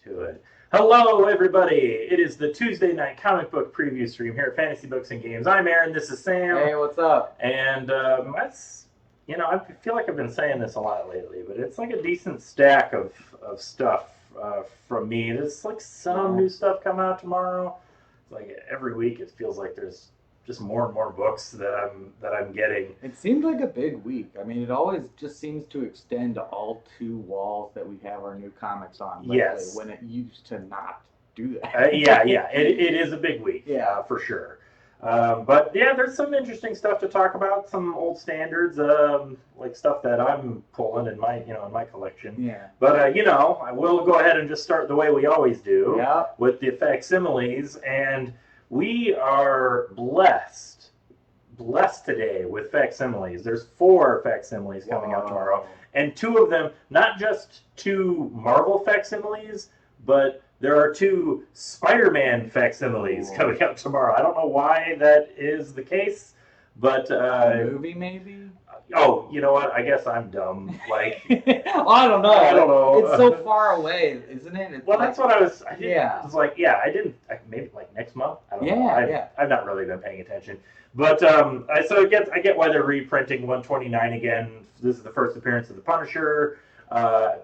to it. Hello, everybody. It is the Tuesday night comic book preview stream here at Fantasy Books and Games. I'm Aaron. This is Sam. Hey, what's up? And I feel like I've been saying this a lot lately, but it's like a decent stack of stuff from me. There's like some new stuff coming out tomorrow. It's like every week it feels like there's just more and more books that I'm getting. It seemed like a big week. I mean, it always just seems to extend to all two walls that we have our new comics on. Lately, Yes. When it used to not do that. Yeah. It is a big week. Yeah. For sure. But yeah, there's some interesting stuff to talk about. Some old standards, like stuff that I'm pulling in my collection. Yeah. But I will go ahead and just start the way we always do, Yeah. with the facsimiles, and we are blessed today with facsimiles. There's 4 facsimiles coming out tomorrow, and 2 of them, not just 2 Marvel facsimiles, but there are 2 Spider-Man facsimiles coming out tomorrow. I don't know why that is the case, but Movie maybe. oh, you know what? I guess I'm dumb. Like, I don't know. I don't know. It's so far away, isn't it? It's well, like, that's what I was. I didn't, Yeah. It's like, yeah, I didn't. Maybe like next month. I don't know. Yeah. I've not really been paying attention, but I get why they're reprinting 129 again. This is the first appearance of the Punisher.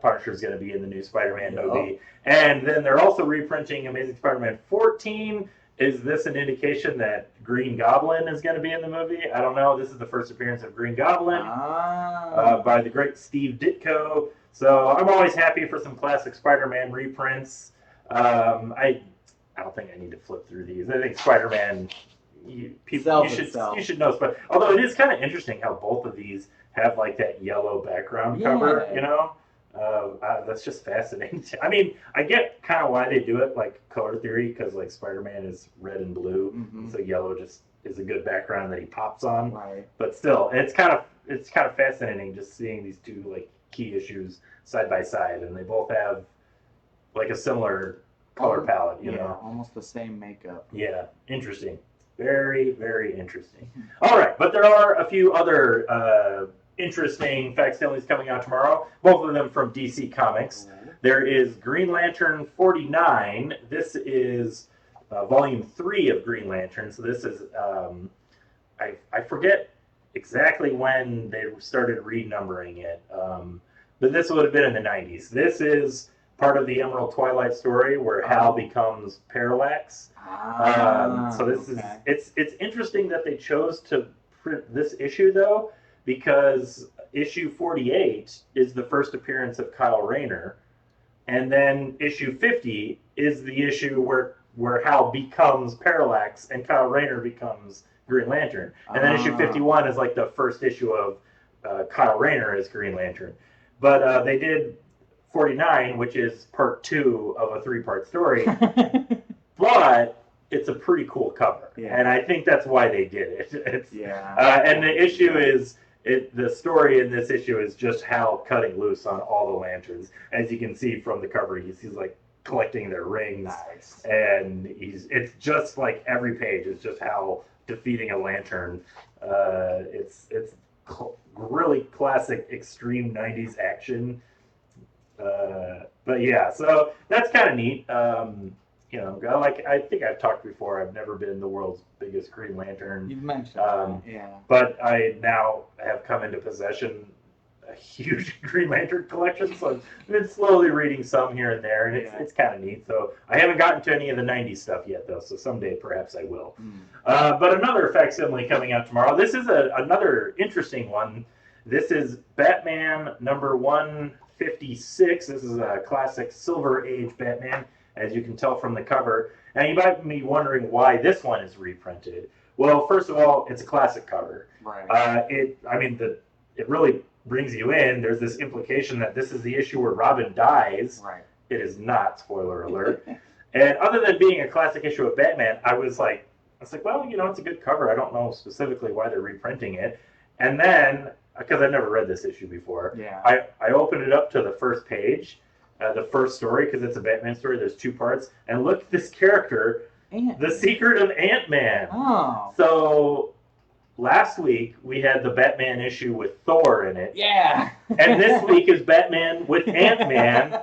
Punisher's going to be in the new Spider-Man movie, and then they're also reprinting Amazing Spider-Man 14. Is this an indication that Green Goblin is going to be in the movie? I don't know. This is the first appearance of Green Goblin by the great Steve Ditko. So I'm always happy for some classic Spider-Man reprints. I don't think I need to flip through these. I think Spider-Man, you should know. But although it is kind of interesting how both of these have like that yellow background cover, that's just fascinating. I mean, I get kind of why they do it, like color theory, because like Spider-Man is red and blue, so yellow just is a good background that he pops on. Right. But still, it's kind of fascinating just seeing these 2 like key issues side by side, and they both have like a similar color palette. You know, almost the same makeup. Yeah, interesting. Very, very interesting. All right, but there are a few other interesting facsimiles coming out tomorrow, both of them from DC Comics. There is Green Lantern 49. This is volume 3 of Green Lantern. So this is, I forget exactly when they started renumbering it, but this would have been in the 90s. This is part of the Emerald Twilight story where Hal becomes Parallax. So this is it's interesting that they chose to print this issue though, because issue 48 is the first appearance of Kyle Rayner, and then issue 50 is the issue where Hal becomes Parallax and Kyle Rayner becomes Green Lantern, and then issue 51 is like the first issue of Kyle Rayner as Green Lantern. But they did 49, which is part 2 of a 3-part story. But it's a pretty cool cover, and I think that's why they did it. And the issue is the story in this issue is just Hal cutting loose on all the lanterns. As you can see from the cover, he's like collecting their rings, and it's just like every page is just Hal defeating a lantern. It's really classic extreme 90s action. But yeah, so that's kind of neat. I think I've talked before, I've never been the world's biggest Green Lantern. You've mentioned that, yeah. But I now have come into possession a huge Green Lantern collection, so I've been slowly reading some here and there, and it's kind of neat. So I haven't gotten to any of the 90s stuff yet, though, so someday perhaps I will. But another facsimile coming out tomorrow. This is another interesting one. This is Batman number 156. This is a classic Silver Age Batman, as you can tell from the cover. Now, you might be wondering why this one is reprinted. Well, first of all, it's a classic cover. Right. It really brings you in. There's this implication that this is the issue where Robin dies. Right. It is not, spoiler alert. And other than being a classic issue of Batman, I was like, well, it's a good cover. I don't know specifically why they're reprinting it. And then, because I've never read this issue before, I opened it up to the first page, the first story, because it's a Batman story. There's 2 parts. And look at this character, the Secret of Ant-Man. Oh. So last week we had the Batman issue with Thor in it, Yeah. and this week is Batman with Ant-Man.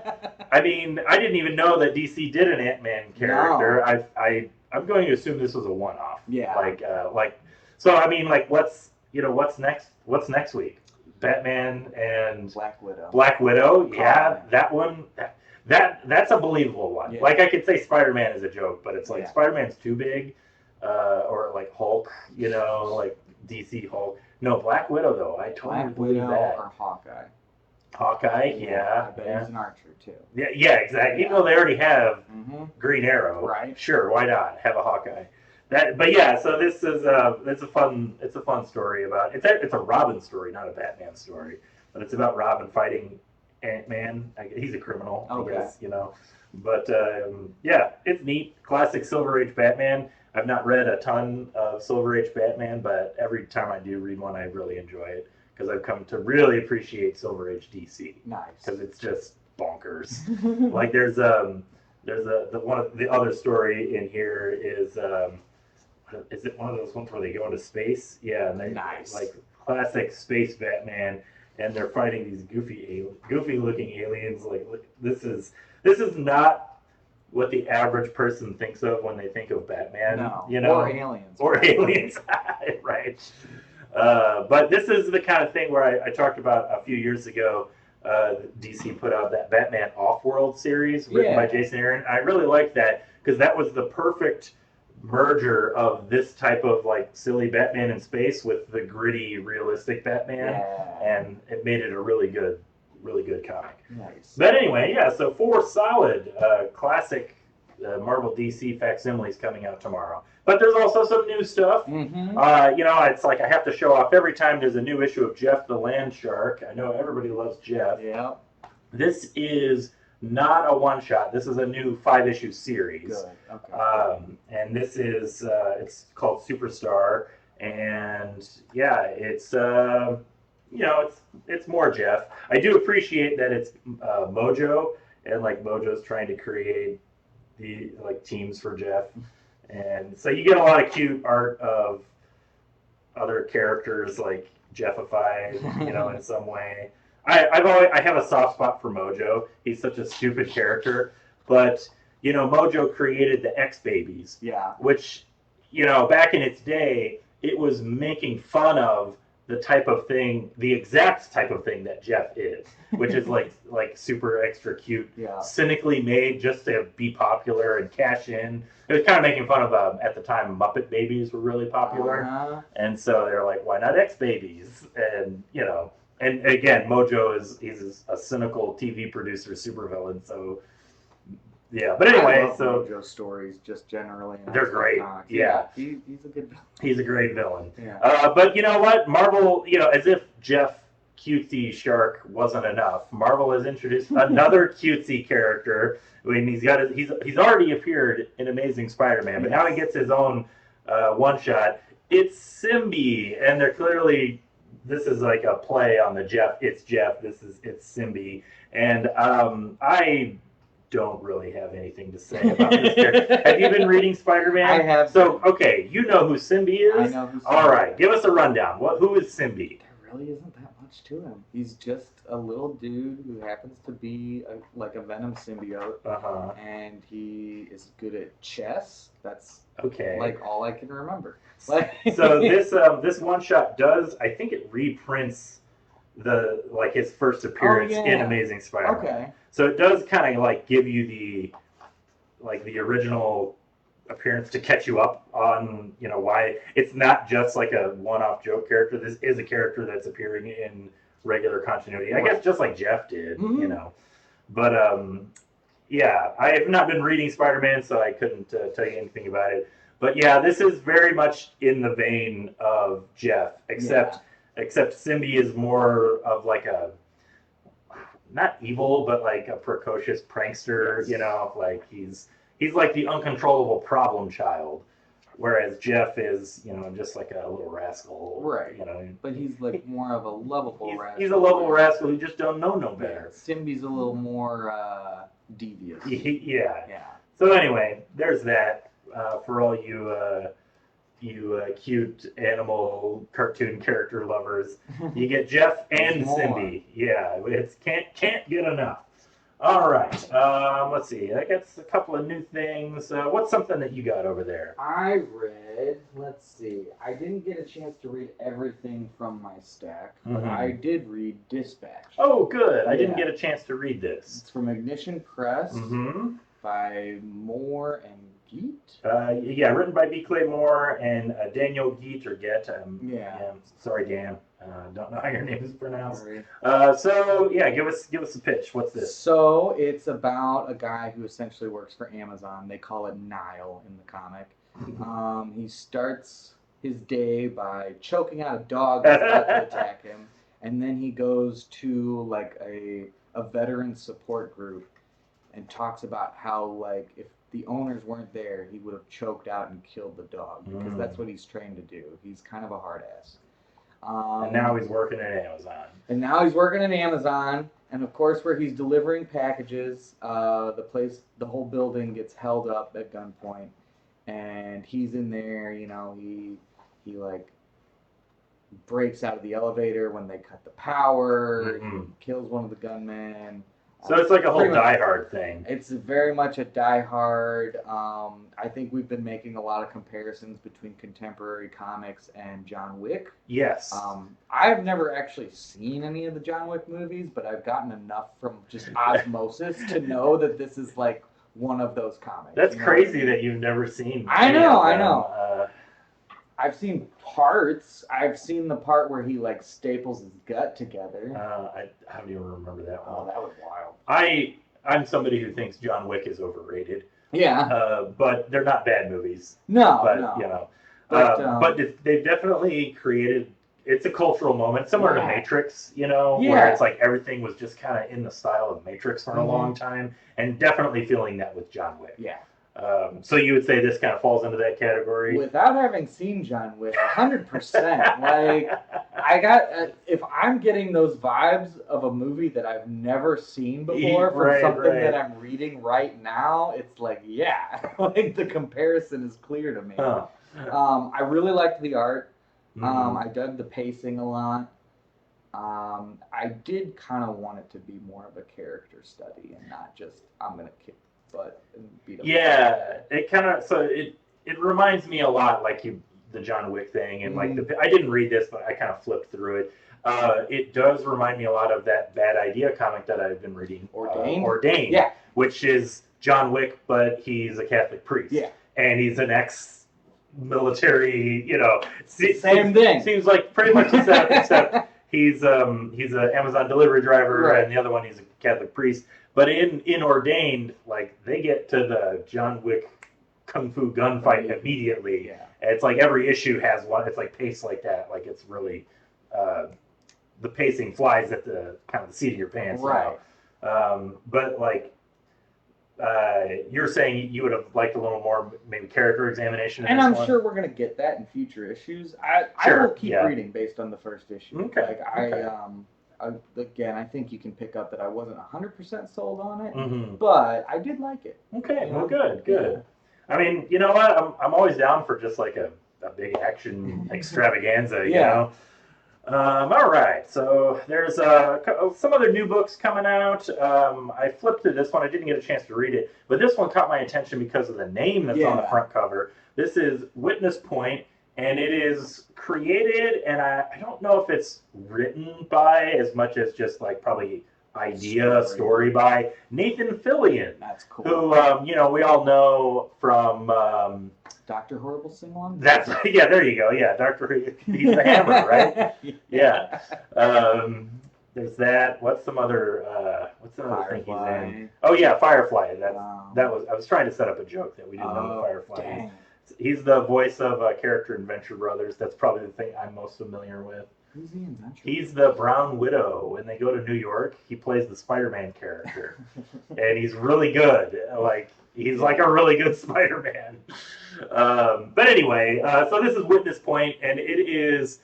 I mean, I didn't even know that DC did an Ant-Man character. No. I'm going to assume this was a one-off. Yeah. So I mean, like, what's next? What's next week? Batman and Black Widow. Black Widow, yeah, that one. That's a believable one. Yeah. Like, I could say Spider-Man is a joke, but it's like, Yeah. Spider-Man's too big, or like Hulk, like DC Hulk. No, Black Widow though. I totally Black believe Widow that. or Hawkeye. Hawkeye, yeah. I bet he's an archer too. Yeah, exactly. Even though they already have Mm-hmm. Green Arrow, Right. Sure, why not have a Hawkeye? But yeah, so this is it's a fun story about it's a Robin story, not a Batman story, but it's about Robin fighting Ant-Man. He's a criminal, Okay. I guess, But yeah, it's neat. Classic Silver Age Batman. I've not read a ton of Silver Age Batman, but every time I do read one, I really enjoy it because I've come to really appreciate Silver Age DC. Nice. Because it's just bonkers. Like there's one of the other story in here is it one of those ones where they go into space? Yeah, and they Nice. like classic space Batman, and they're fighting these goofy looking aliens. Like, this is not what the average person thinks of when they think of Batman. No. Or aliens. Or aliens, right? But this is the kind of thing where I talked about a few years ago. DC put out that Batman Off-World series written by Jason Aaron. I really liked that because that was the perfect merger of this type of like silly Batman in space with the gritty, realistic Batman, and it made it a really good comic. Nice. But anyway, yeah. So 4 solid classic Marvel DC facsimiles coming out tomorrow. But there's also some new stuff. Mm-hmm. It's like I have to show off every time there's a new issue of Jeff the Land Shark. I know everybody loves Jeff. Yeah. This is not a one-shot. This is a new 5-issue series. Good. Okay. And this is it's called Superstar, and yeah, it's it's more Jeff. I do appreciate that it's Mojo, and like Mojo's trying to create the like teams for Jeff. And so you get a lot of cute art of other characters like Jeffified, in some way. I have a soft spot for Mojo. He's such a stupid character, but Mojo created the X-Babies. Yeah. Which, back in its day, it was making fun of the exact type of thing that Jeff is, which is like super extra cute, cynically made just to be popular and cash in. It was kind of making fun of at the time Muppet Babies were really popular, and so they're like, why not X Babies? And and again, Mojo he's a cynical TV producer, supervillain, so. Yeah, but anyway, I love so Mojo stories just generally. They're great. Yeah, he's a good villain. He's a great villain. Yeah. But you know what? Marvel, as if Jeff Cutesy Shark wasn't enough, Marvel has introduced another cutesy character. I mean, he's already appeared in Amazing Spider-Man, but now he gets his own one shot. It's Symbi, and they're clearly this is like a play on the Jeff. It's Jeff. It's Symbi, and I don't really have anything to say about this character. Have you been reading Spider-Man? I have. So, okay, you know who Symbi is? I know who Symbi is. All right, give us a rundown. Who is Symbi? There really isn't that much to him. He's just a little dude who happens to be like a Venom symbiote, and he is good at chess. That's like all I can remember. So this one shot does, I think it reprints his first appearance in Amazing Spider-Man. Okay. So it does kind of like give you the original appearance to catch you up on why it's not just like a one-off joke character. This is a character that's appearing in regular continuity. I guess just like Jeff did, But yeah, I have not been reading Spider-Man, so I couldn't tell you anything about it. But yeah, this is very much in the vein of Jeff, except Symbi is more of like a not evil, but like a precocious prankster. Like he's like the uncontrollable problem child, whereas Jeff is just like a little rascal, right? But he's like more of a lovable rascal. He's a lovable rascal who just don't know no better. Symbi's a little more devious. Yeah. So anyway, there's that for all you you cute animal cartoon character lovers. You get Jeff and Cindy. Yeah, it's can't get enough. All right. Let's see. I got a couple of new things. What's something that you got over there? I read. Let's see. I didn't get a chance to read everything from my stack, but I did read Dispatch. Oh, good. I didn't get a chance to read this. It's from Ignition Press by Moore and Geet. Yeah, written by B. Clay Moore and Daniel Geet or Get. Sorry, Dan. Don't know how your name is pronounced. So yeah, give us a pitch. What's this? So it's about a guy who essentially works for Amazon. They call it Nile in the comic. He starts his day by choking out a dog that's about to attack him, and then he goes to like a veteran support group and talks about how like if the owners weren't there, he would have choked out and killed the dog because that's what he's trained to do. He's kind of a hard ass. And now he's working at Amazon. And of course, where he's delivering packages, the whole building gets held up at gunpoint, and he's in there. You know, he like breaks out of the elevator when they cut the power. He kills one of the gunmen. So it's like a whole Die Hard thing. It's very much a Die Hard. I think we've been making a lot of comparisons between contemporary comics and John Wick. Yes. I've never actually seen any of the John Wick movies, but I've gotten enough from just osmosis to know that this is like one of those comics. That's crazy that you've never seen. I know. I've seen parts. I've seen the part where he like staples his gut together. I don't even remember that one. Oh, that was wild. I'm somebody who thinks John Wick is overrated. Yeah. But they're not bad movies. No. You know. But they've definitely created. It's a cultural moment, similar to Matrix, you know, where it's like everything was just kind of in the style of Matrix for a long time, and definitely feeling that with John Wick. Yeah. So you would say this kind of falls into that category? Without having seen John Wick, 100%. Like, I got, if I'm getting those vibes of a movie that I've never seen before from something that I'm reading right now, it's like, yeah, like the comparison is clear to me. Huh. I really liked the art. I dug the pacing a lot. I did kind of want it to be more of a character study and not just, I'm going to kick butt and beat up. Yeah, it kind of, so it reminds me a lot like the John Wick thing, and like I didn't read this, but I kind of flipped through it. It does remind me a lot of that Bad Idea comic that I've been reading, Ordained, which is John Wick, but he's a Catholic priest, and he's an ex-military, you know, same thing. Seems like pretty much the same, except he's an Amazon delivery driver, and the other one he's a Catholic priest. But in Ordained, like they get to the John Wick kung fu gunfight immediately. Yeah. It's like every issue has one. It's like paced like that. Like it's really the pacing flies at the kind of the seat of your pants. Right. You know? But like you're saying, you would have liked a little more maybe character examination. And I'm sure we're gonna get that in future issues. I will keep reading based on the first issue. Okay. Like again, I think you can pick up that I wasn't 100% sold on it, but I did like it. Okay, well, good. Yeah. I mean, you know what? I'm always down for just like a big action extravaganza, you know? All right, so there's some other new books coming out. I flipped through this one. I didn't get a chance to read it, but this one caught my attention because of the name that's on the front cover. This is Witness Point, and it is created, and I don't know if it's written by as much as just like probably story by Nathan Fillion. That's cool. Who, you know, we all know from Dr. Horrible Sing-Along? There you go. Yeah, he's the Hammer, right? Yeah. There's that. What's another thing he's in? Oh yeah, Firefly. I was trying to set up a joke that we didn't know the Firefly. Dang. He's the voice of a character in Venture Brothers. That's probably the thing I'm most familiar with. Who's he in Venture? He's the Brown Widow. When they go to New York, he plays the Spider-Man character. And he's really good. Like, he's like a really good Spider-Man. But anyway, so this is Witness Point, and it is,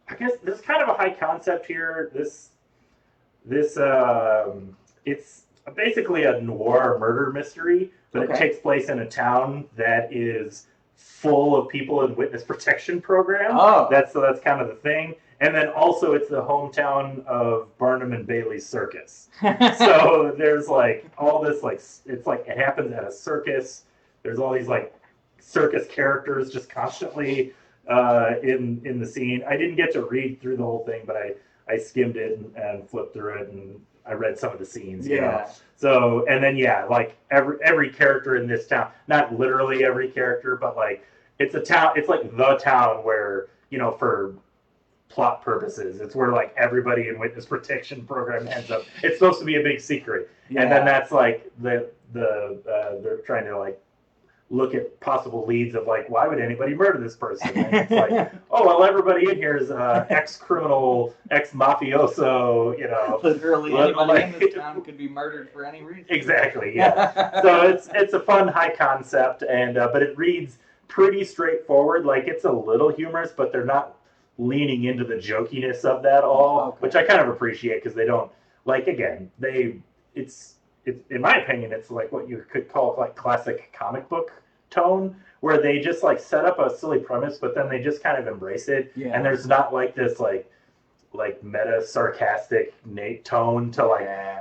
I guess, there's kind of a high concept here. It's basically a noir murder mystery, but it takes place in a town that is full of people in witness protection program. Oh, That's kind of the thing. And then also it's the hometown of Barnum and Bailey's circus. So there's like all this like it's like it happens at a circus. There's all these like circus characters just constantly in the scene. I didn't get to read through the whole thing, but I skimmed it and flipped through it, and I read some of the scenes. You know? So and then like every character in this town, not literally every character, but like it's a town. It's like the town where for plot purposes, it's where like everybody in witness protection program ends up. It's supposed to be a big secret, and then that's like they're trying to like look at possible leads of like, why would anybody murder this person? And it's like, oh well, everybody in here is ex-criminal, ex-mafioso, Literally anybody in this town could be murdered for any reason. Exactly, yeah. So it's a fun high concept, and but it reads pretty straightforward. Like it's a little humorous, but they're not leaning into the jokiness of that all, which I kind of appreciate because they don't like. Again, it's in my opinion, it's like what you could call like classic comic book tone, where they just like set up a silly premise, but then they just kind of embrace it, and there's not like this like meta sarcastic tone to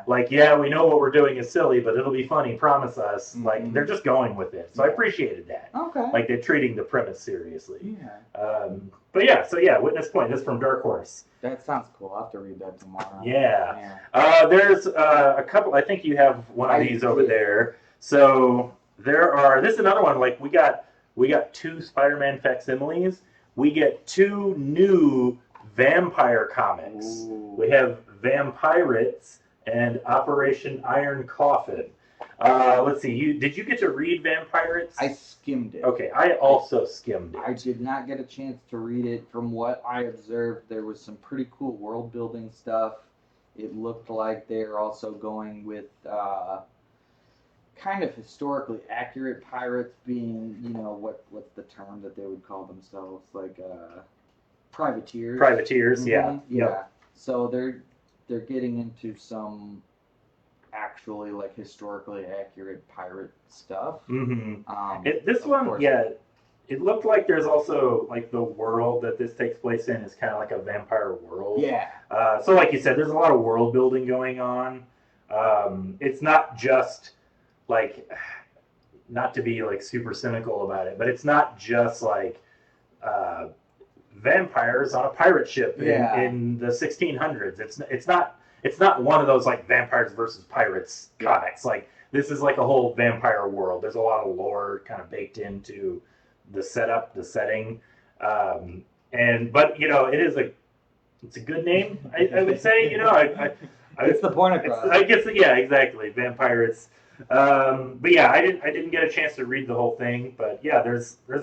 like we know what we're doing is silly, but it'll be funny, promise us. Mm-hmm. Like they're just going with it, so I appreciated that. Okay, like they're treating the premise seriously. Yeah. But yeah, so yeah, Witness Point. This is from Dark Horse. That sounds cool. I'll have to read that tomorrow. Yeah. There's a couple. I think you have one of these over there. So there are. This is another one. Like we got 2 Spider-Man facsimiles. We get 2 new vampire comics. Ooh. We have Vampirates and Operation Iron Coffin. Let's see. Did you get to read Vampirates? I skimmed it. Okay, I also skimmed it. I did not get a chance to read it. From what I observed, there was some pretty cool world building stuff. It looked like they're also going with kind of historically accurate pirates, being what's the term that they would call themselves, like privateers. Privateers, mm-hmm. Yeah. Yep. So they're getting into some actually like historically accurate pirate stuff. Mm-hmm. This one, it looked like there's also like the world that this takes place in is kind of like a vampire world. Yeah. So like you said, there's a lot of world building going on. It's not just like, not to be like super cynical about it, but it's not just like vampires on a pirate ship in the 1600s. It's not one of those like vampires versus pirates comics. Like this is like a whole vampire world. There's a lot of lore kind of baked into the setup, the setting, but it's a good name. I would say it's the point across. I guess exactly, Vampirates. But yeah, I didn't get a chance to read the whole thing, but yeah, there's a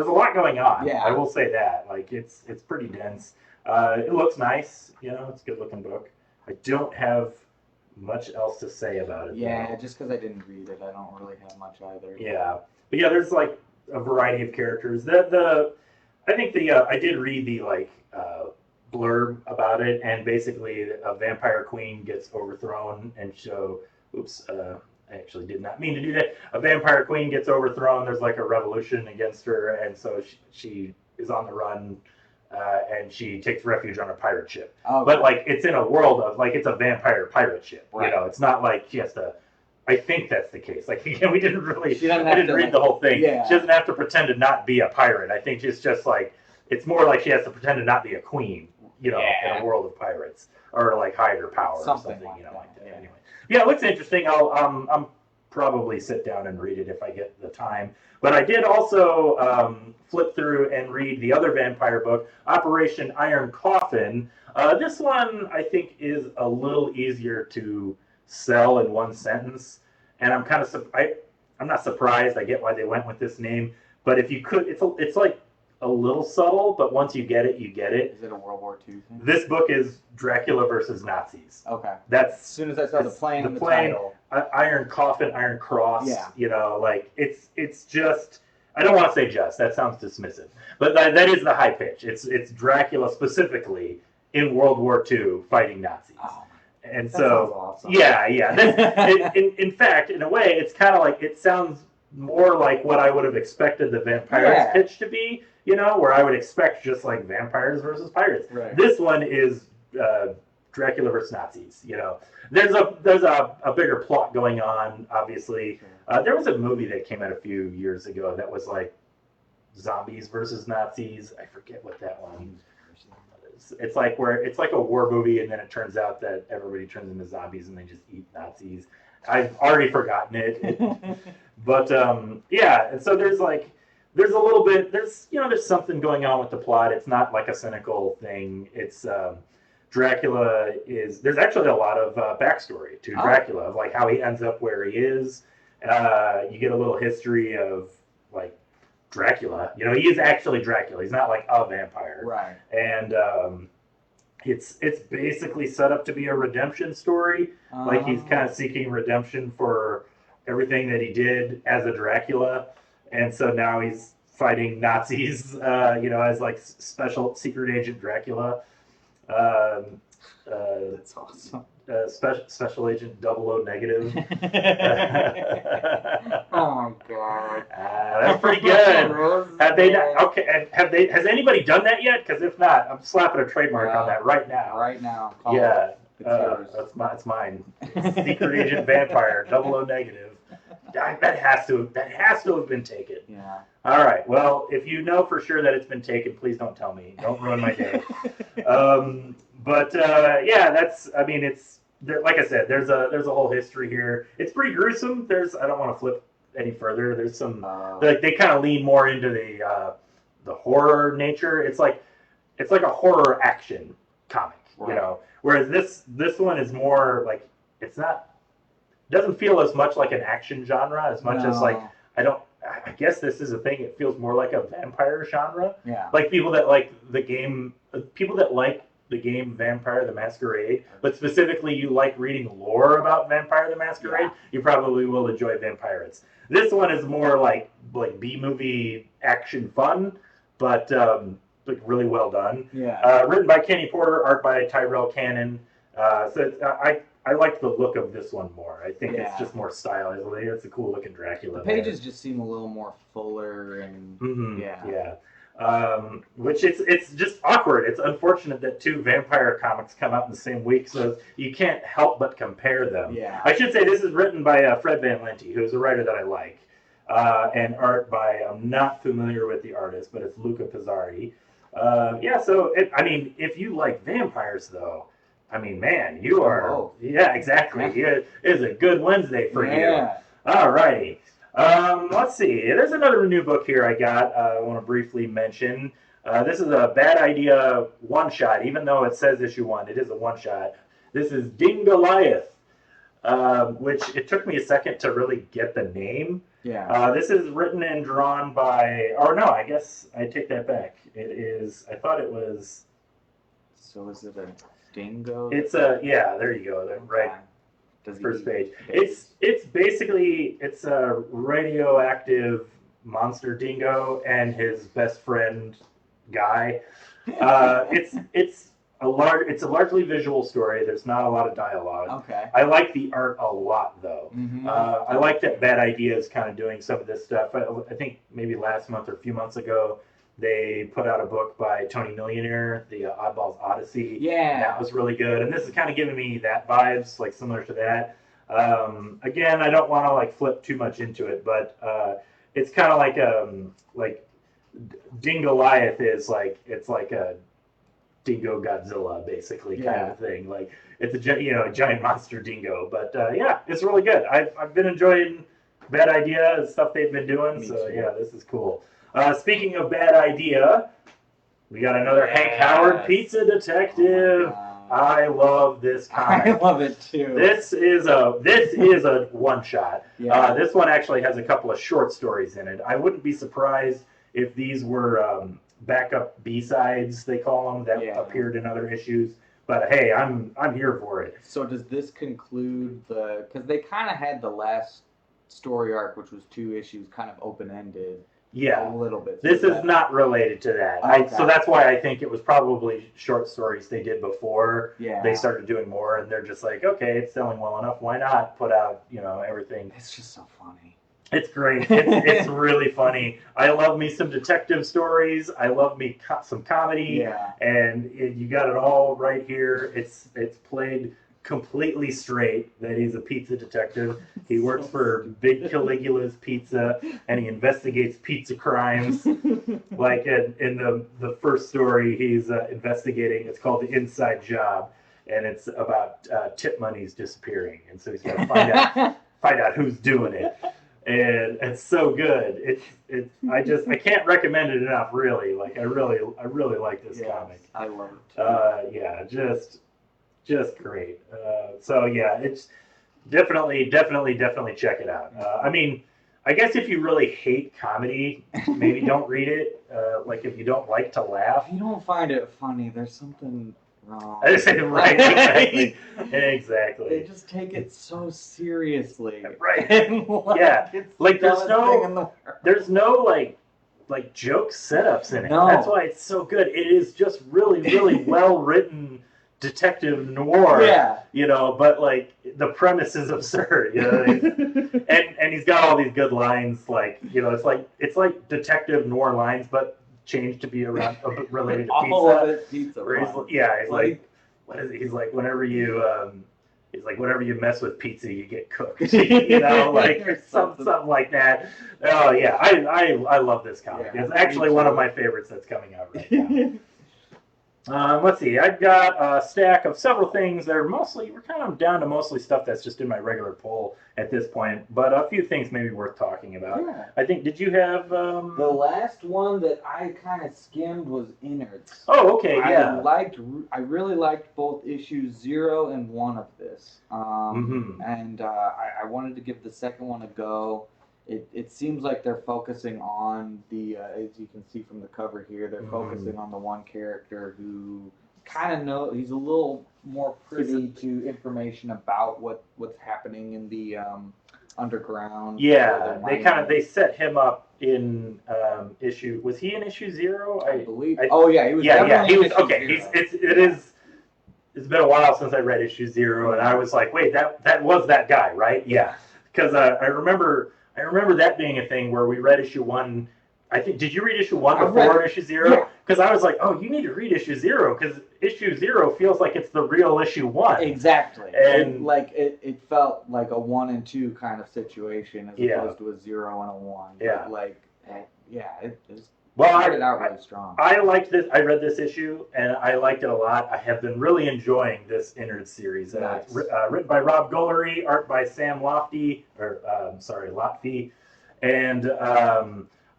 lot going on. Yeah, I will say that. Like it's pretty dense. It looks nice. It's a good looking book. I don't have much else to say about it. Yeah, just because I didn't read it, I don't really have much either. Yeah, but yeah, there's like a variety of characters. I think I did read the blurb about it, and basically a vampire queen gets overthrown, and I actually did not mean to do that. A vampire queen gets overthrown. There's like a revolution against her, and so she is on the run, and she takes refuge on a pirate ship. Oh, but like it's in a world of like it's a vampire pirate ship. Right. It's not like she has to. I think that's the case. Like again, I didn't read the whole thing. Yeah. She doesn't have to pretend to not be a pirate. I think it's just like it's more like she has to pretend to not be a queen. In a world of pirates, or like hide her power something or something. Like that. Anyway, yeah, it looks interesting. I'll probably sit down and read it if I get the time. But I did also flip through and read the other vampire book, Operation Iron Coffin. This one I think is a little easier to sell in one sentence, and I'm kind of I'm not surprised. I get why they went with this name, but if you could, it's like a little subtle, but once you get it, you get it. Is it a World War II thing? This book is Dracula versus Nazis. Okay. That's as soon as I saw the plane in the title. Iron Coffin, Iron Cross. Yeah. Like it's just. I don't want to say just. That sounds dismissive, but that is the high pitch. It's Dracula specifically in World War II fighting Nazis. Oh. And that sounds awesome. Yeah. In fact, in a way, it's kind of like it sounds more like what I would have expected the vampires pitch to be, where I would expect just like vampires versus pirates. Right. This one is Dracula versus Nazis. There's a bigger plot going on. Obviously, there was a movie that came out a few years ago that was like zombies versus Nazis. I forget what that one. It's like a war movie, and then it turns out that everybody turns into zombies and they just eat Nazis. I've already forgotten it. But yeah, and so there's a little bit, there's something going on with the plot. It's not like a cynical thing. It's Dracula there's actually a lot of backstory to Dracula, of like how he ends up where he is. You get a little history of like Dracula. He is actually Dracula. He's not like a vampire. Right. And it's basically set up to be a redemption story. Like he's kind of seeking redemption for everything that he did as a Dracula, and so now he's fighting Nazis. As like special secret agent Dracula. That's awesome. Special agent 00 negative. Oh god, that's pretty good. Have they? Okay, has anybody done that yet? Because if not, I'm slapping a trademark on that right now. Right now. Yeah, it's mine. Secret agent vampire 00 negative. That has to have been taken. Yeah. All right. Well, if you know for sure that it's been taken, please don't tell me. Don't ruin my day. But that's. I mean, it's like I said. There's a whole history here. It's pretty gruesome. I don't want to flip any further. There's some they kind of lean more into the horror nature. It's like a horror action comic, right. Whereas this one is more like it's not. Doesn't feel as much like an action genre as much as like I guess this is a thing. It feels more like a vampire genre. Yeah. Like people that like the game Vampire the Masquerade, but specifically you like reading lore about Vampire the Masquerade, you probably will enjoy Vampirates. This one is more like B-movie action fun, but like really well done. Yeah. Written by Kenny Porter, art by Tyrell Cannon. I like the look of this one more. I think it's just more stylized. It's a cool looking Dracula. The pages just seem a little more fuller and which it's just awkward. It's unfortunate that two vampire comics come out in the same week, so you can't help but compare them. Yeah. I should say this is written by Fred Van Lente, who is a writer that I like, and art by I'm not familiar with the artist, but it's Luca Pizzari. So if you like vampires though. I mean, man, you are... Oh. Yeah, exactly. It is a good Wednesday for you. All righty. Let's see. There's another new book here I got I want to briefly mention. This is a Bad Idea one-shot. Even though it says issue 1, it is a one-shot. This is Dingoliath, which it took me a second to really get the name. Yeah. This is written and drawn by... Or no, I guess I take that back. It is... I thought it was... So is it a... Dingo? It's there you go, right. First page. It's basically a radioactive monster dingo and his best friend guy. It's a largely visual story. There's not a lot of dialogue. Okay. I like the art a lot though. Mm-hmm. I like that Bad Idea is kind of doing some of this stuff. I think maybe last month or a few months ago they put out a book by Tony Millionaire, the Oddballs Odyssey. Yeah. That was really good. And this is kind of giving me that vibes, like similar to that. Again, I don't want to like flip too much into it, but it's kind of like Dingoliath is like, it's like a Dingo Godzilla, basically, kind of thing. Like it's a giant monster dingo. But it's really good. I've been enjoying Bad Idea and stuff they've been doing. Me too. This is cool. Speaking of Bad Idea, we got another Hank Howard Pizza Detective. I love this comic. I love it too. This is a one shot. Yeah. This one actually has a couple of short stories in it. I wouldn't be surprised if these were backup B-sides, they call them, that appeared in other issues. But hey, I'm here for it. So does this conclude because they kind of had the last story arc, which was 2 issues, kind of open-ended. Yeah, a little bit. This is not related to that. Okay. So that's why I think it was probably short stories they did before they started doing more, and they're just like, okay, it's selling well enough. Why not put out, everything? It's just so funny. It's great. It's really funny. I love me some detective stories. I love me some comedy. Yeah. And you got it all right here. It's played completely straight that he's a pizza detective. He works for Big Caligula's Pizza, and he investigates pizza crimes. Like in the first story, he's investigating. It's called The Inside Job, and it's about tip monies disappearing, and so he's got to find out who's doing it. And it's so good. I can't recommend it enough. Really, like I really like this comic. I love it too. Yeah, just great. So yeah, it's definitely check it out. I mean, I guess if you really hate comedy, maybe don't read it. Like if you don't like to laugh, if you don't find it funny, there's something wrong. Right, exactly. They just take it so seriously. Right. Yeah. Like there's no like joke setups in it. No. That's why it's so good. It is just really well written detective noir. Yeah. You know, but like the premise is absurd. You know, and he's got all these good lines. Like you know, it's like detective noir lines, but changed to be around related to pizza. All of it pizza. He's like, what is it? He's like, whenever you mess with pizza, you get cooked. You know, like or something like that. Oh yeah, I love this comic. Yeah, it's actually one of my favorites that's coming out right now. Let's see. I've got a stack of several things that are we're kind of down to mostly stuff that's just in my regular poll at this point, but a few things maybe worth talking about. Yeah. I think, did you have... The last one that I kind of skimmed was Innards. Oh, okay, yeah. I really liked both issues 0 and 1 of this. And I wanted to give the second one a go. It seems like they're focusing on the, as you can see from the cover here, they're focusing on the one character who kind of he's a little more privy to information about what's happening in the underground. Yeah, they set him up in issue. Was he in issue 0? I believe. Oh yeah, he was. Yeah, he was. Okay, it's been a while since I read issue 0, and I was like, wait, that was that guy, right? Yeah, because I remember that being a thing where we read issue 1. I think, did you read issue 1 before issue 0? Because I was like, oh, you need to read issue 0 because issue 0 feels like it's the real issue 1. Exactly. And it felt like a 1 and 2 kind of situation as opposed to a 0 and a 1. Yeah. But it started out really strong. I liked this. I read this issue and I liked it a lot. I have been really enjoying this Innards series. Nice. Written by Rob Guillory, art by Sam Lotfi, and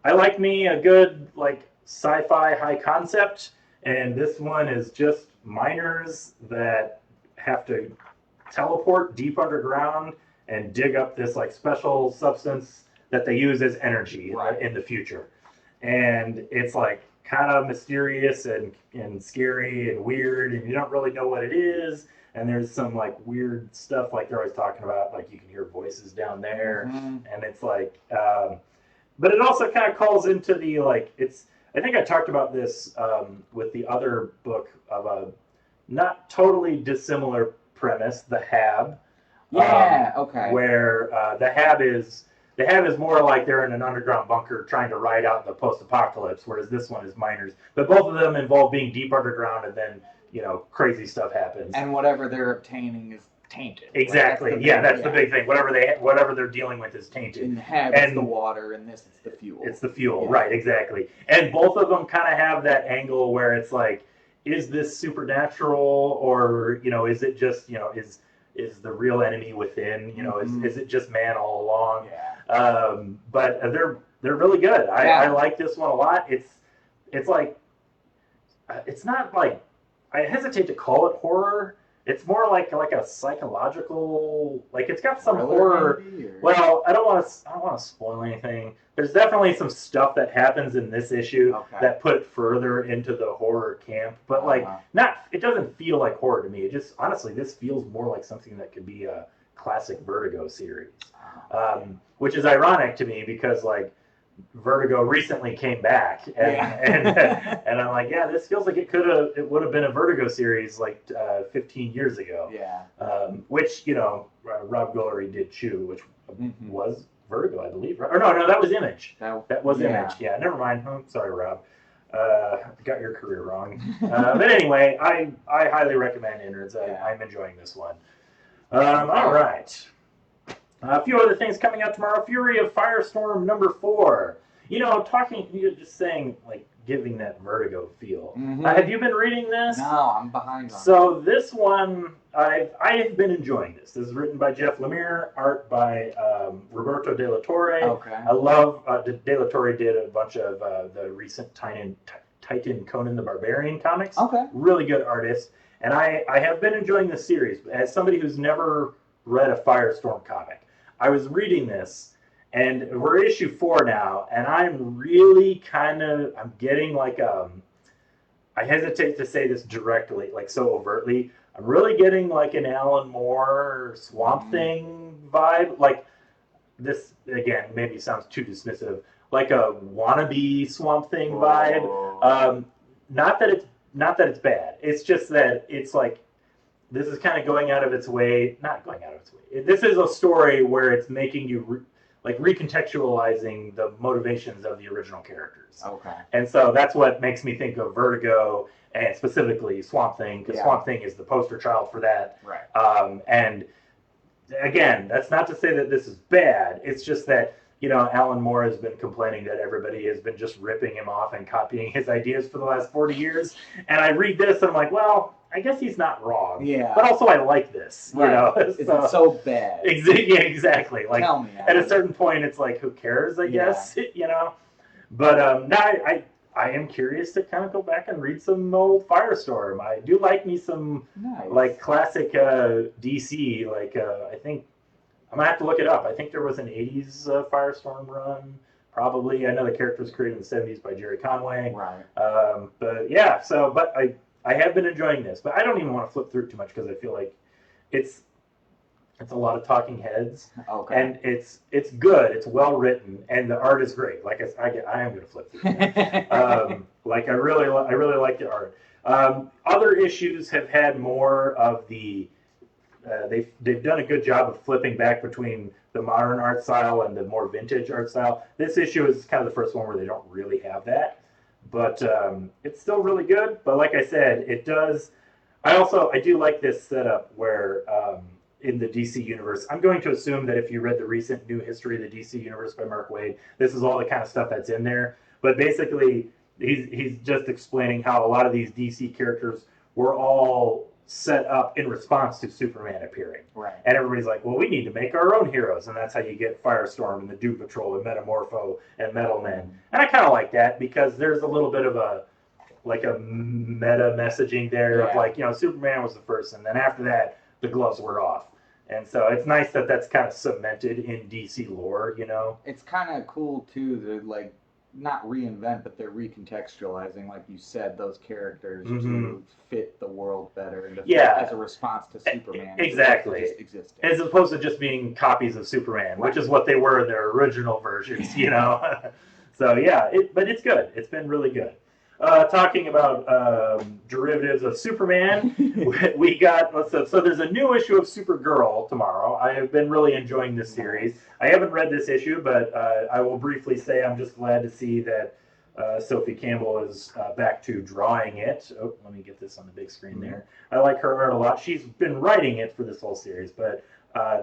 I like me a good like sci-fi high concept, and this one is just miners that have to teleport deep underground and dig up this like special substance that they use as energy in the future. And it's like kind of mysterious and scary and weird, and you don't really know what it is. And there's some like weird stuff like they're always talking about, like you can hear voices down there, and it's like, but it also kind of calls into the like I think I talked about this with the other book of a not totally dissimilar premise, The Hab. Yeah. Okay. Where the Hab is more like they're in an underground bunker trying to ride out the post-apocalypse, whereas this one is miners. But both of them involve being deep underground, and then crazy stuff happens. And whatever they're obtaining is tainted. Exactly. Right? That's the big thing. Whatever they're dealing with is tainted. In the Hab, it's the water, and this it's the fuel. It's the fuel, right? Exactly. And both of them kind of have that angle where it's like, is this supernatural, or is it just is the real enemy within? Is it just man all along? Yeah. But they're really good. I like this one a lot. It's like it's not like, I hesitate to call it horror. It's more like a psychological, like it's got some horror. Well, I don't want to spoil anything. There's definitely some stuff that happens in this issue that put it further into the horror camp, but it doesn't feel like horror to me. It just, honestly, this feels more like something that could be a classic Vertigo series, which is ironic to me because like Vertigo recently came back, and I'm like, this feels like it would have been a Vertigo series like 15 years ago. Yeah. Which Rob Guillory did Chew, which was Vertigo, I believe. Right? Or no, that was Image. That was Image. Yeah, never mind. Oh, sorry, Rob. Got your career wrong. But anyway, I highly recommend Innards. I'm enjoying this one. All right. A few other things coming out tomorrow. Fury of Firestorm #4. You're just saying, like, giving that Vertigo feel. Mm-hmm. Have you been reading this? No, I'm behind on So this one, I have been enjoying this. This is written by Jeff Lemire, art by Roberto De La Torre. Okay. I love, De La Torre did a bunch of the recent Titan Conan the Barbarian comics. Okay. Really good artist. And I have been enjoying this series. As somebody who's never read a Firestorm comic, I was reading this, and we're issue 4 now, and I'm really I'm getting like, I hesitate to say this directly, like so overtly, I'm really getting like an Alan Moore Swamp Thing vibe. Like this, again, maybe sounds too dismissive, like a wannabe Swamp Thing vibe. Not that it's bad. It's just that it's like, this is kind of going out of its way, not going out of its way. This is a story where it's making you recontextualizing the motivations of the original characters. Okay. And so that's what makes me think of Vertigo and specifically Swamp Thing, because Swamp Thing is the poster child for that. Right. And again, that's not to say that this is bad. It's just that, Alan Moore has been complaining that everybody has been just ripping him off and copying his ideas for the last 40 years. And I read this and I'm like, well, I guess he's not wrong. Yeah. But also I like this. Right. It's so bad. Yeah, exactly. Like, tell me. At a certain point, it's like, who cares, I guess, But now I am curious to kind of go back and read some old Firestorm. I do like me some, like, classic DC. Like, I think, I'm going to have to look it up. I think there was an 80s Firestorm run, probably. I know the character was created in the 70s by Jerry Conway. Right. But, yeah, but I have been enjoying this. But I don't even want to flip through it too much because I feel like it's a lot of talking heads. Okay. And it's good. It's well written, and the art is great. Like I am going to flip through it. Like I really like the art. Other issues have had more of the. They've done a good job of flipping back between the modern art style and the more vintage art style. This issue is kind of the first one where they don't really have that, but it's still really good. But like I said, it does. I do like this setup where. In the DC universe, I'm going to assume that if you read the recent New History of the DC Universe by Mark Waid, this is all the kind of stuff that's in there. But basically, he's just explaining how a lot of these DC characters were all set up in response to Superman appearing. Right. And everybody's like, well, we need to make our own heroes. And that's how you get Firestorm and the Doom Patrol and Metamorpho and Metal Men. And I kind of like that because there's a little bit of a meta messaging there of like, Superman was the first, and then after that, the gloves were off. And so it's nice that that's kind of cemented in DC lore, It's kind of cool, too, to, not reinvent, but they're recontextualizing, like you said, those characters to fit the world better and to fit as a response to Superman. Exactly. Just existed. As opposed to just being copies of Superman, which is what they were in their original versions, So, yeah, but it's good. It's been really good. Talking about derivatives of Superman, we got, so there's a new issue of Supergirl tomorrow. I have been really enjoying this series. I haven't read this issue, but I will briefly say I'm just glad to see that Sophie Campbell is back to drawing it. Oh, let me get this on the big screen there. I like her art a lot. She's been writing it for this whole series, but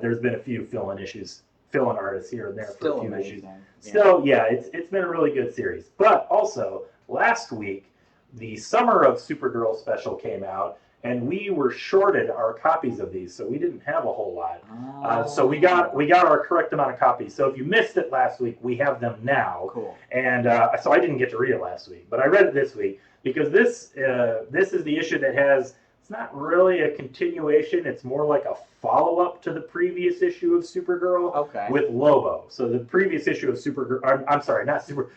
there's been a few fill-in artists here and there for a few issues. Still, it's been a really good series. But also, last week, the Summer of Supergirl special came out, and we were shorted our copies of these, so we didn't have a whole lot. So we got our correct amount of copies. So if you missed it last week, we have them now. Cool. And so I didn't get to read it last week, but I read it this week because this is the issue that has. It's not really a continuation. It's more like a follow-up to the previous issue of Supergirl with Lobo. So the previous issue of Supergirl. I'm sorry, not Super.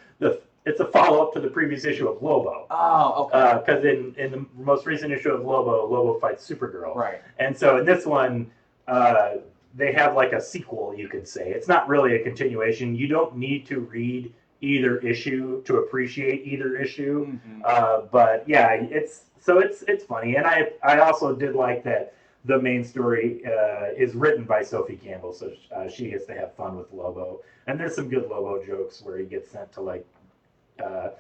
It's a follow-up to the previous issue of Lobo. Oh, okay. Because in the most recent issue of Lobo fights Supergirl. Right. And so in this one, they have like a sequel, you could say. It's not really a continuation. You don't need to read either issue to appreciate either issue. But yeah, it's funny. And I also did like that the main story is written by Sophie Campbell, so she gets to have fun with Lobo. And there's some good Lobo jokes where he gets sent to like a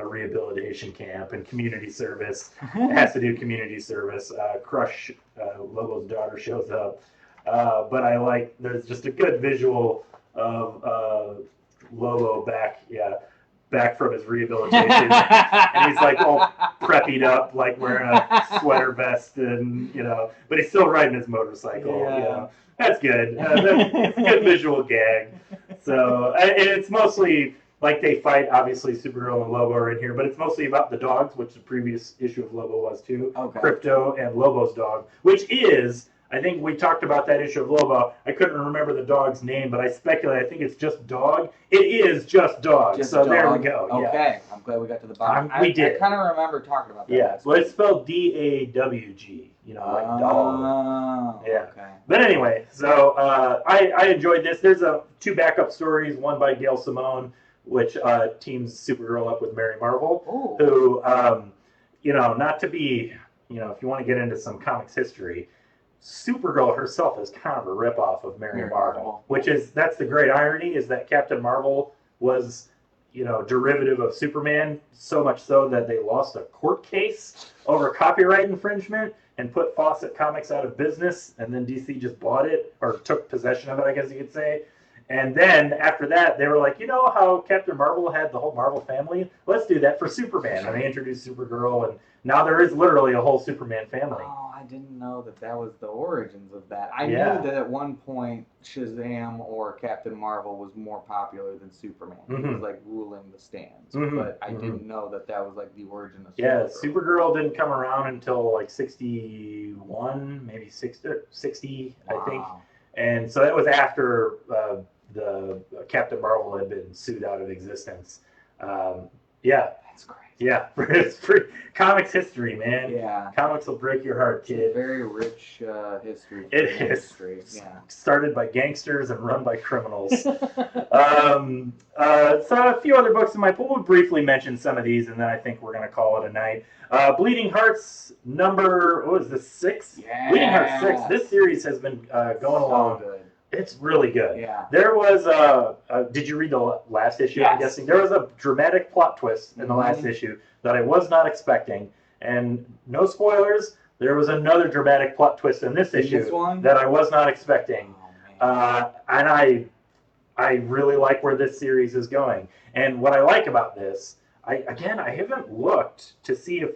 rehabilitation camp and community service. Has to do community service. Crush, Lobo's daughter, shows up. But I like, there's just a good visual of Lobo back from his rehabilitation. And he's like all preppied up, like wearing a sweater vest and, but he's still riding his motorcycle. That's good. It's a good visual gag. So, and it's mostly like they fight, obviously Supergirl and Lobo are in here, but it's mostly about the dogs, which the previous issue of Lobo was too. Okay. Crypto and Lobo's dog, which is, I think we talked about that issue of Lobo. I couldn't remember the dog's name, but I speculate. I think it's just Dog. It is just Dog. Just so Dog. There we go. Okay, I'm glad we got to the bottom. We did. I kind of remember talking about that. Yeah, well, it's spelled D-A-W-G. Like dog. Yeah. Okay. But anyway, so I enjoyed this. There's two backup stories. One by Gail Simone, which teams Supergirl up with Mary Marvel, who, not to be, if you want to get into some comics history, Supergirl herself is kind of a ripoff of Mary Marvel, that's the great irony, is that Captain Marvel was, derivative of Superman, so much so that they lost a court case over copyright infringement and put Fawcett Comics out of business, and then DC just bought it, or took possession of it, I guess you could say. And then after that, they were like, how Captain Marvel had the whole Marvel family? Let's do that for Superman. And they introduced Supergirl, and now there is literally a whole Superman family. Oh, I didn't know that was the origins of that. I knew that at one point Shazam or Captain Marvel was more popular than Superman. Mm-hmm. He was like ruling the stands. Mm-hmm. But I didn't know that was like the origin of Supergirl. Yeah, Supergirl didn't come around until like 61, maybe 60, wow. I think. And so that was after the Captain Marvel had been sued out of existence. That's great. Yeah, it's pretty comics history, man. Yeah, comics will break your heart, kid. It's a very rich history. It is. History. Yeah, started by gangsters and run by criminals. So a few other books in my pool. We'll briefly mention some of these, and then I think we're going to call it a night. Bleeding Hearts number, what is this, 6? Yeah. Bleeding Hearts 6. This series has been going along. Good. It's really good. Yeah. There was did you read the last issue? Yes. I'm guessing there was a dramatic plot twist in the last issue that I was not expecting, and no spoilers. There was another dramatic plot twist in this issue that I was not expecting, and I really like where this series is going. And what I like about this, I haven't looked to see if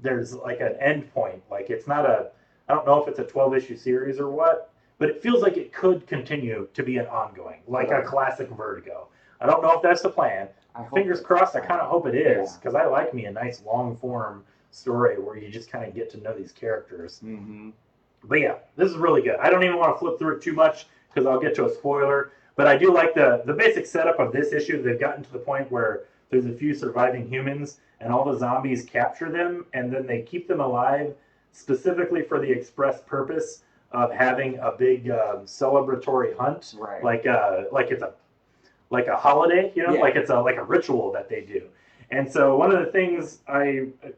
there's like an end point. Like it's not I don't know if it's a 12-issue series or what. But it feels like it could continue to be an ongoing, like a classic Vertigo. I don't know if that's the plan. Fingers crossed, I kind of hope it is, because I like me a nice long-form story where you just kind of get to know these characters. Mm-hmm. But yeah, this is really good. I don't even want to flip through it too much, because I'll get to a spoiler. But I do like the basic setup of this issue. They've gotten to the point where there's a few surviving humans, and all the zombies capture them, and then they keep them alive specifically for the express purpose of having a big celebratory hunt, right. like it's a holiday, like it's a ritual that they do. And so one of the things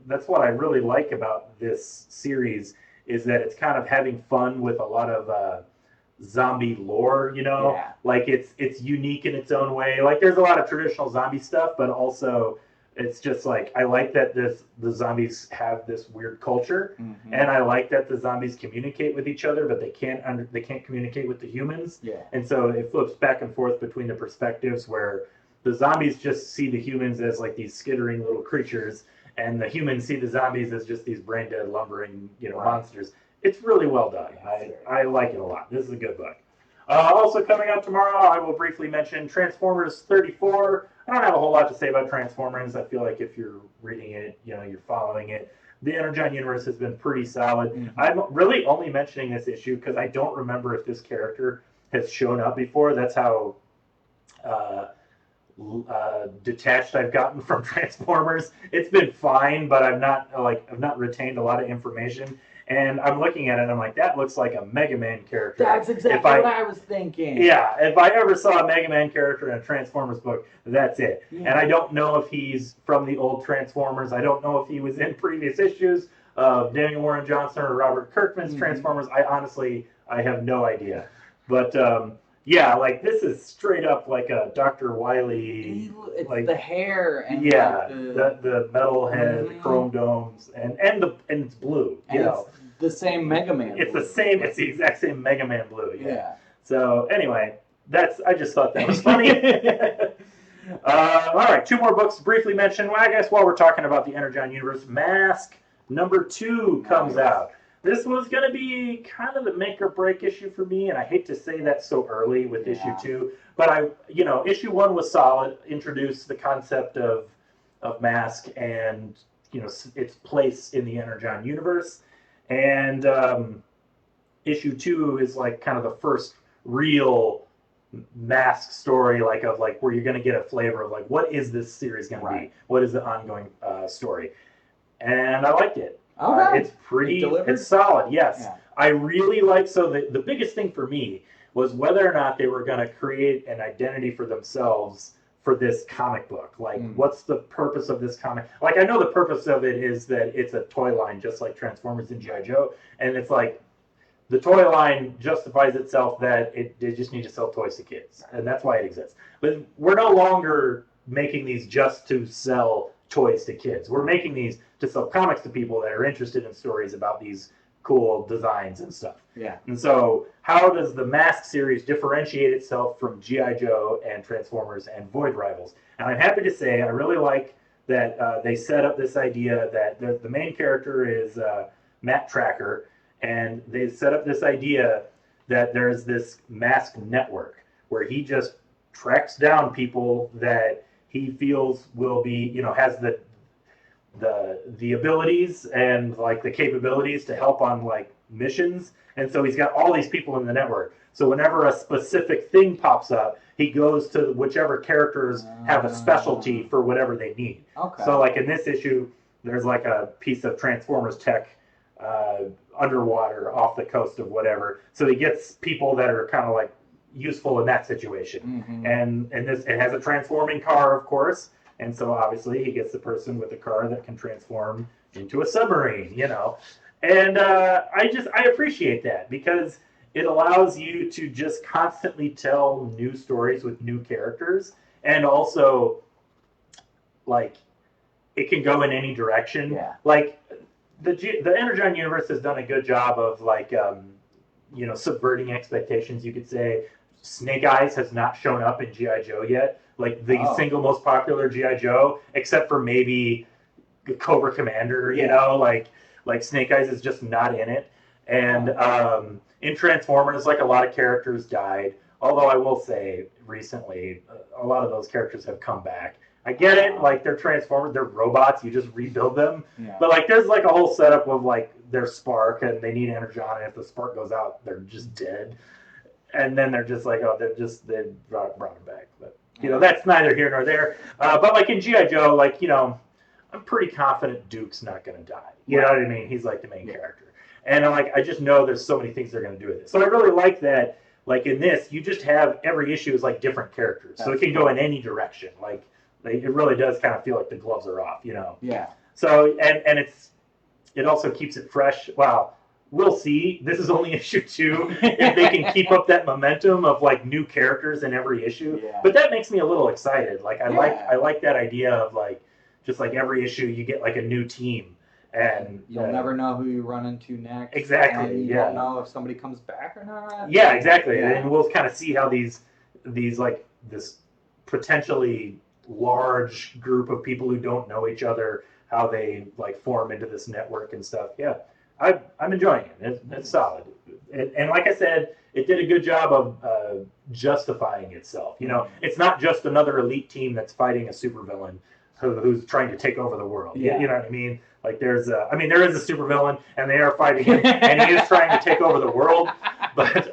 that's what I really like about this series is that it's kind of having fun with a lot of zombie lore, like it's unique in its own way. Like there's a lot of traditional zombie stuff, but also it's just like I like that the zombies have this weird culture, and I like that the zombies communicate with each other, but they can't communicate with the humans. Yeah. And so it flips back and forth between the perspectives where the zombies just see the humans as like these skittering little creatures, and the humans see the zombies as just these brain dead lumbering monsters. It's really well done. I like it a lot. This is a good book. Also coming out tomorrow, I will briefly mention Transformers 34. I don't have a whole lot to say about Transformers. I feel like if you're reading it, you're following it. The Energon universe has been pretty solid. Mm-hmm. I'm really only mentioning this issue because I don't remember if this character has shown up before. That's how detached I've gotten from Transformers. It's been fine, but I've not retained a lot of information. And I'm looking at it and I'm like, that looks like a Mega Man character. That's exactly what I was thinking. Yeah, if I ever saw a Mega Man character in a Transformers book, that's it. Yeah. And I don't know if he's from the old Transformers. I don't know if he was in previous issues. of Daniel Warren Johnson or Robert Kirkman's Transformers. I have no idea. But yeah, like this is straight up like a Dr. Wily. It's like the hair and yeah, like the metal head, the chrome domes, and it's blue. You know, it's the same Mega Man. It's blue. the same. It's the exact same Mega Man blue. Yeah. So anyway, I just thought that was funny. All right, 2 more books briefly mentioned. Well, I guess while we're talking about the Energon universe, Mask #2 comes out. This was going to be kind of the make or break issue for me, and I hate to say that so early with issue 2, but issue 1 was solid, introduced the concept of Mask and its place in the Energon universe, and issue 2 is like kind of the first real Mask story, like where you're going to get a flavor of like what is this series going to be, what is the ongoing story, and I liked it. Okay. It's solid, yes. Yeah. I really like, so the biggest thing for me was whether or not they were going to create an identity for themselves for this comic book. Like, what's the purpose of this comic? Like, I know the purpose of it is that it's a toy line, just like Transformers and G.I. Joe, and it's like, the toy line justifies itself that they just need to sell toys to kids, and that's why it exists. But we're no longer making these just to sell toys to kids. We're making these to sell comics to people that are interested in stories about these cool designs and stuff. Yeah. And so how does the Mask series differentiate itself from G.I. Joe and Transformers and Void Rivals? And I'm happy to say I really like that they set up this idea that the main character is Matt Tracker, and they set up this idea that there's this Mask network where he just tracks down people that he feels will be, has the abilities and like the capabilities to help on like missions. And so he's got all these people in the network. So whenever a specific thing pops up, he goes to whichever characters have a specialty for whatever they need. Okay. So like in this issue, there's like a piece of Transformers tech underwater off the coast of whatever. So he gets people that are kind of like useful in that situation. And this, it has a transforming car, of course. And so obviously he gets the person with the car that can transform into a submarine, And I appreciate that because it allows you to just constantly tell new stories with new characters. And also, like, it can go in any direction. Yeah. Like, the Energon universe has done a good job of, like, subverting expectations, you could say. Snake Eyes has not shown up in G.I. Joe yet. Like, the single most popular G.I. Joe, except for maybe Cobra Commander, like Snake Eyes is just not in it. And in Transformers, like, a lot of characters died. Although I will say, recently, a lot of those characters have come back. I get it, like, they're Transformers, they're robots, you just rebuild them. Yeah. But, like, there's, like, a whole setup of, like, their spark, and they need Energon, and if the spark goes out, they're just dead. And then they're just like, they brought them back. But, that's neither here nor there. But, like, in G.I. Joe, like, I'm pretty confident Duke's not going to die. You know what I mean? He's, like, the main character. And, I just know there's so many things they're going to do with it. So I really like that, like, in this, you just have every issue is, like, different characters. So it can go in any direction. Like, it really does kind of feel like the gloves are off, Yeah. So, and it also keeps it fresh. Wow. We'll see. This is only issue 2. If they can keep up that momentum of like new characters in every issue, but that makes me a little excited. Like I like that idea of like just like every issue you get like a new team, and you'll never know who you run into next. Exactly. And you don't know if somebody comes back or not. Yeah, exactly. Yeah. And we'll kind of see how these like this potentially large group of people who don't know each other, how they like form into this network and stuff. Yeah. I'm enjoying it. It's solid. And like I said, it did a good job of justifying itself. It's not just another elite team that's fighting a supervillain who's trying to take over the world. Yeah. You know what I mean? Like there is a supervillain, and they are fighting him, and he is trying to take over the world. But,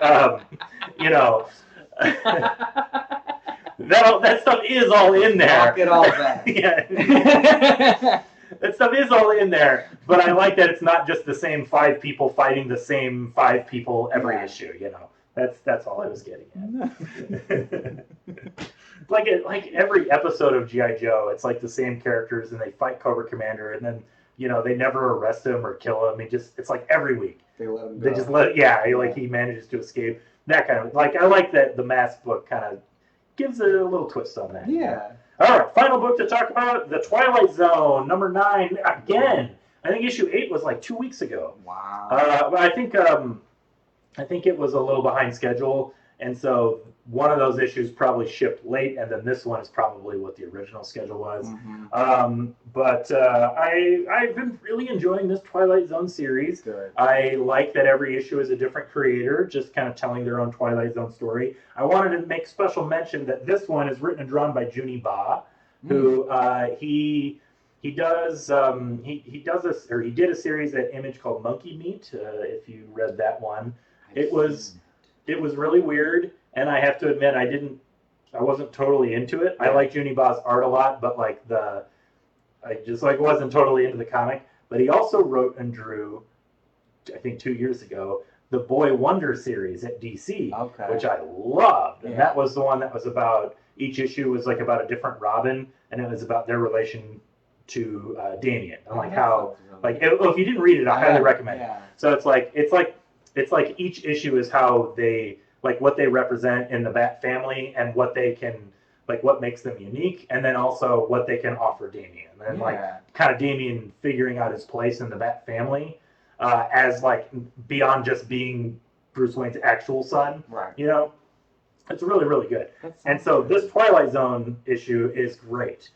that stuff is all in there. Knock it all back. Yeah. That stuff is all in there, but I like that it's not just the same 5 people fighting the same 5 people every issue. That's all I was getting at. like every episode of G.I. Joe, it's like the same characters, and they fight Cobra Commander, and then they never arrest him or kill him. It's like every week. They let him go. They just like he manages to escape. That kind of, I like that the Mask book kind of gives a little twist on that. Yeah. All right, final book to talk about, The Twilight Zone, number 9. Again, I think issue 8 was like 2 weeks ago. Wow. But I think it was a little behind schedule, and so one of those issues probably shipped late, and then this one is probably what the original schedule was. Mm-hmm. But I've been really enjoying this Twilight Zone series. Good. I like that every issue is a different creator, just kind of telling their own Twilight Zone story. I wanted to make special mention that this one is written and drawn by Juni Ba, who he does he did a series at Image called Monkey Meat. If you read that one, it was really weird. And I have to admit, I wasn't totally into it. I like Juni Ba's art a lot, but I just wasn't totally into the comic. But he also wrote and drew, I think 2 years ago, the Boy Wonder series at DC, which I loved. And that was the one that was about, each issue was about a different Robin, and it was about their relation to Damian. And if you didn't read it, I highly recommend it. So it's like each issue is how they, what they represent in the Bat family and what they can, what makes them unique, and then also what they can offer Damian. And kind of Damian figuring out his place in the Bat family as beyond just being Bruce Wayne's actual son. Right. It's really, really good. And so this Twilight Zone issue is great.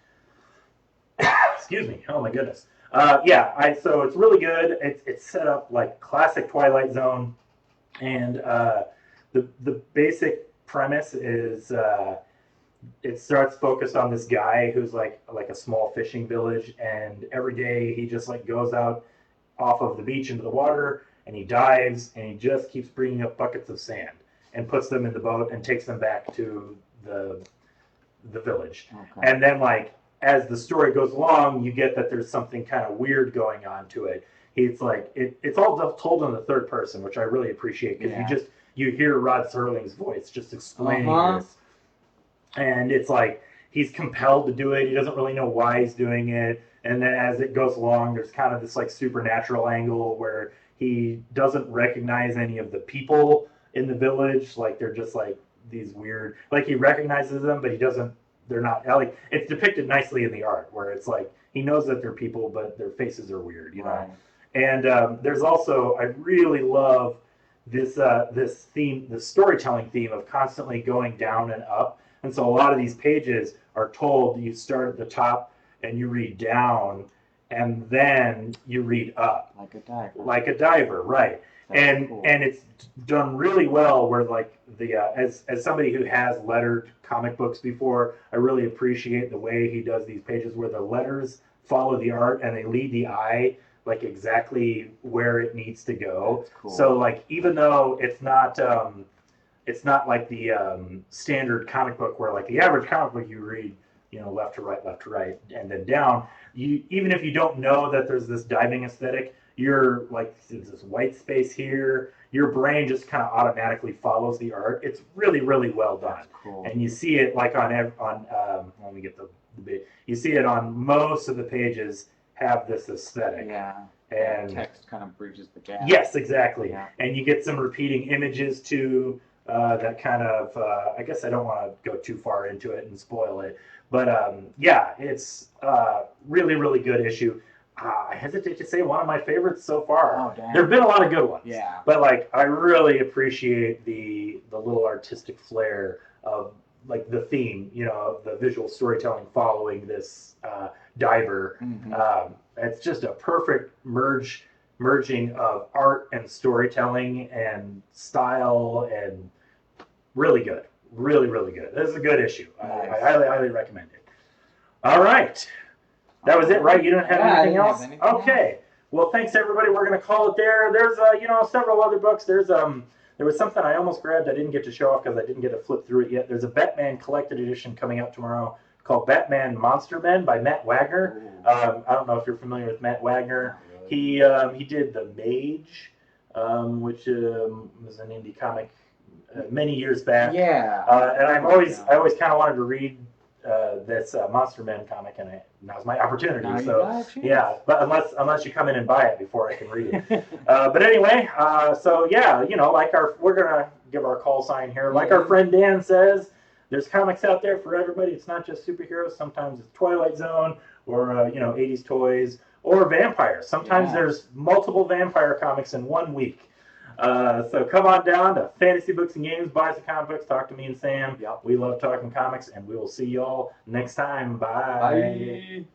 Excuse me. Oh my goodness. So it's really good. It's set up like classic Twilight Zone, and the basic premise is it starts focused on this guy who's like a small fishing village, and every day he just goes out off of the beach into the water, and he dives, and he just keeps bringing up buckets of sand and puts them in the boat and takes them back to the village. And then as the story goes along, you get that there's something kind of weird going on to it. It's it's all told in the third person, which I really appreciate, because you hear Rod Serling's voice just explaining this. And it's he's compelled to do it. He doesn't really know why he's doing it. And then as it goes along, there's kind of this supernatural angle where he doesn't recognize any of the people in the village. They're just these weird, he recognizes them, but he doesn't, they're not, it's depicted nicely in the art where it's he knows that they're people, but their faces are weird, Right. And there's also, I really love this theme, the storytelling theme of constantly going down and up. And so a lot of these pages are told, you start at the top and you read down, and then you read up. Like a diver, right. That's cool. And it's done really well where as somebody who has lettered comic books before, I really appreciate the way he does these pages where the letters follow the art and they lead the eye exactly where it needs to go. That's cool. So even though it's not like the standard comic book where the average comic book you read, left to right, and then down, even if you don't know that there's this diving aesthetic, you're there's this white space here, your brain just kind of automatically follows the art. It's really, really well done. That's cool. And you see it let me get the bit. You see it on most of the pages have this aesthetic. Yeah. And text kind of bridges the gap. Yes, exactly. Yeah. And you get some repeating images too. That kind of, I guess I don't want to go too far into it and spoil it, but it's really, really good issue. I hesitate to say one of my favorites so far. Oh, damn. There have been a lot of good ones. Yeah. But I really appreciate the little artistic flair of the theme, of the visual storytelling following this diver. Mm-hmm. It's just a perfect merging of art and storytelling and style, and really good. Really, really good. This is a good issue. Nice. I highly, highly recommend it. All right. That was it, right? You didn't have anything else? Okay. Well, thanks everybody. We're going to call it there. There's several other books. There was something I almost grabbed I didn't get to show off because I didn't get to flip through it yet. There's a Batman collected edition coming out tomorrow called Batman Monster Men by Matt Wagner. I don't know if you're familiar with Matt Wagner. He did The Mage, which was an indie comic many years back. Yeah. And I always kind of wanted to read this Monster Men comic, and now's my opportunity. Now so yeah, but unless you come in and buy it before I can read it. But anyway, so yeah, we're gonna give our call sign here. Like our friend Dan says, there's comics out there for everybody. It's not just superheroes. Sometimes it's Twilight Zone or 80s toys or vampires. Sometimes there's multiple vampire comics in 1 week. So come on down to Fantasy Books and Games, buy some comic books, talk to me and Sam. Yep. We love talking comics, and we will see y'all next time. Bye. Bye.